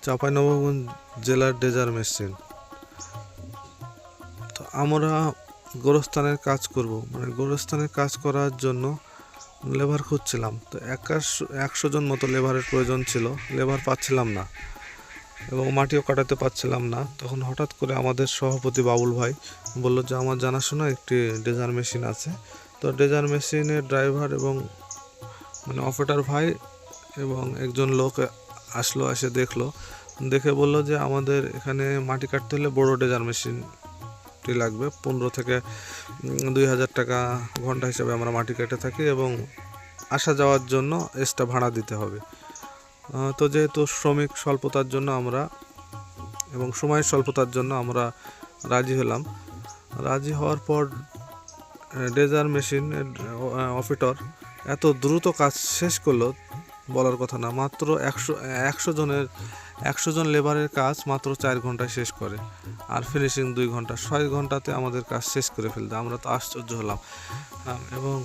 চাঁপাইনবাবগঞ্জ জেলার dredger machine. তো আমরা গোরস্থানের কাজ করব, মানে গোরস্থানের কাজ করার জন্য লেবার খুঁজছিলাম। তো 100 জন মতো লেবারের প্রয়োজন ছিল, লেবার পাচ্ছিলাম না এবং মাটিও কাটাতে পারছিলাম না। তখন হঠাৎ করে আমাদের সভাপতি বাবুল ভাই বলল যে আমার জানাশোনা একটি ড্রেজার মেশিন আছে। তো ড্রেজার মেশিনের ড্রাইভার এবং মানে অপারেটর ভাই এবং একজন লোক আসলো, এসে দেখে বললো যে আমাদের এখানে মাটি কাটতে হলে বড় ড্রেজার মেশিনটি লাগবে। 15 থেকে 2000 টাকা ঘন্টা হিসাবে আমরা মাটি কেটে থাকি এবং আসা যাওয়ার জন্য এক্সট্রা ভাড়া দিতে হবে। তো যেহেতু শ্রমিক স্বল্পতার জন্য আমরা এবং সময়ের স্বল্পতার জন্য আমরা রাজি হলাম। রাজি হওয়ার পর ড্রেজার মেশিনের অপারেটর এত দ্রুত কাজ শেষ করলো বলার কথা না। মাত্র 100 জন লেবারের কাজ মাত্র 4 ঘন্টায় শেষ করে, আর ফিনিশিং 2 ঘন্টা। 6 ঘন্টাতে আমাদের কাজ শেষ করে ফেলতে আমরা তো আশ্চর্য হলাম। এবং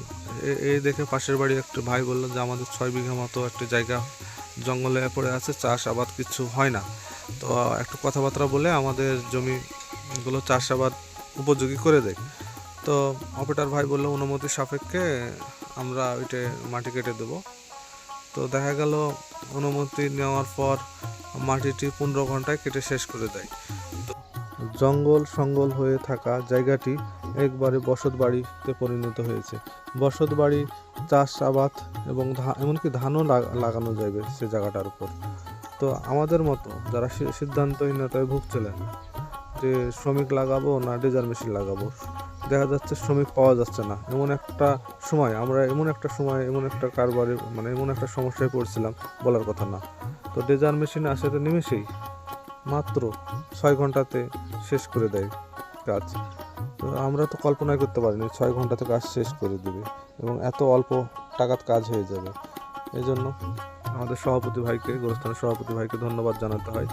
এই দেখে পাশের বাড়ি একটা ভাই বললো যে আমাদের 6 বিঘা মতো একটা জায়গা জঙ্গলে পড়ে আছে, চাষাবাদ কিছু হয় না। তো একটু কথাবার্তা বলে আমাদের জমিগুলো চাষাবাদ উপযোগী করে দেয়। তো অপারেটর ভাই বললো অনুমতি সাপেক্ষে আমরা ওইটা মাটি কেটে দেবো। তো দেখা গেল অনুমতি নেওয়ার পর মাটিটি 15 ঘন্টায় কেটে শেষ করে দেয়। জঙ্গল হয়ে থাকা জায়গাটি একবারে বসত বাড়িতে পরিণত হয়েছে। বসত বাড়ি, চাষাবাদ এবং এমনকি ধানও লাগানো যাবে সে জায়গাটার উপর। তো আমাদের মতো যারা সিদ্ধান্তহীনতায় ভুগছিলেন যে শ্রমিক লাগাবো না ড্রেজার মেশিন লাগাবো, দেখা যাচ্ছে শ্রমিক পাওয়া যাচ্ছে না। এমন একটা কারবারে মানে এমন একটা সমস্যায় পড়ছিলাম বলার কথা না। তো ড্রেজার মেশিনে আসলে নিমেষেই মাত্র 6 ঘন্টাতে শেষ করে দেয় কাজ। তো আমরা তো কল্পনাই করতে পারিনি 6 ঘন্টাতে কাজ শেষ করে দেবে এবং এত অল্প টাকাত কাজ হয়ে যাবে। এই জন্য আমাদের গোরস্থানের সভাপতি ভাইকে ধন্যবাদ জানাতে হয়।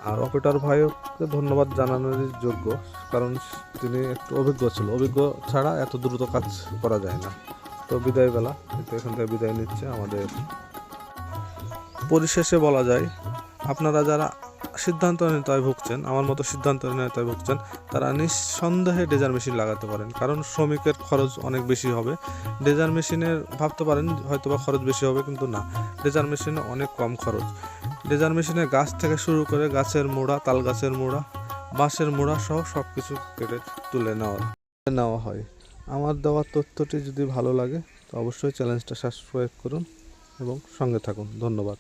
আর অপারেটর ভাইকে ধন্যবাদ জানানোরই যোগ্য, কারণ তিনি একটু অভিজ্ঞ ছিল। অভিজ্ঞ ছাড়া এত দ্রুত কাজ করা যায় না। তো বিদায় বেলা, কিন্তু এখান থেকে বিদায় নিচ্ছে আমাদের। পরিশেষে বলা যায়, আপনারা যারা সিদ্ধান্তহীনতায় ভুগছেন, আমার মতো সিদ্ধান্তহীনতায় ভুগছেন, তারা নিঃসন্দেহে ড্রেজার মেশিন লাগাতে পারেন। কারণ শ্রমিকের খরচ অনেক বেশি হবে। ড্রেজার মেশিনের ভাবতে পারেন হয়তো বা খরচ বেশি হবে, কিন্তু না, ড্রেজার মেশিনে অনেক কম খরচ। ড্রেজার মেশিনে গাছ থেকে শুরু করে গাছের মোড়া, তাল গাছের মোড়া, বাঁশের মোড়া সহ সব কিছু কেটে তুলে নেওয়া হয়। আমার দেওয়া তথ্যটি যদি ভালো লাগে তো অবশ্যই চ্যানেলটা সাবস্ক্রাইব করুন এবং সঙ্গে থাকুন। ধন্যবাদ।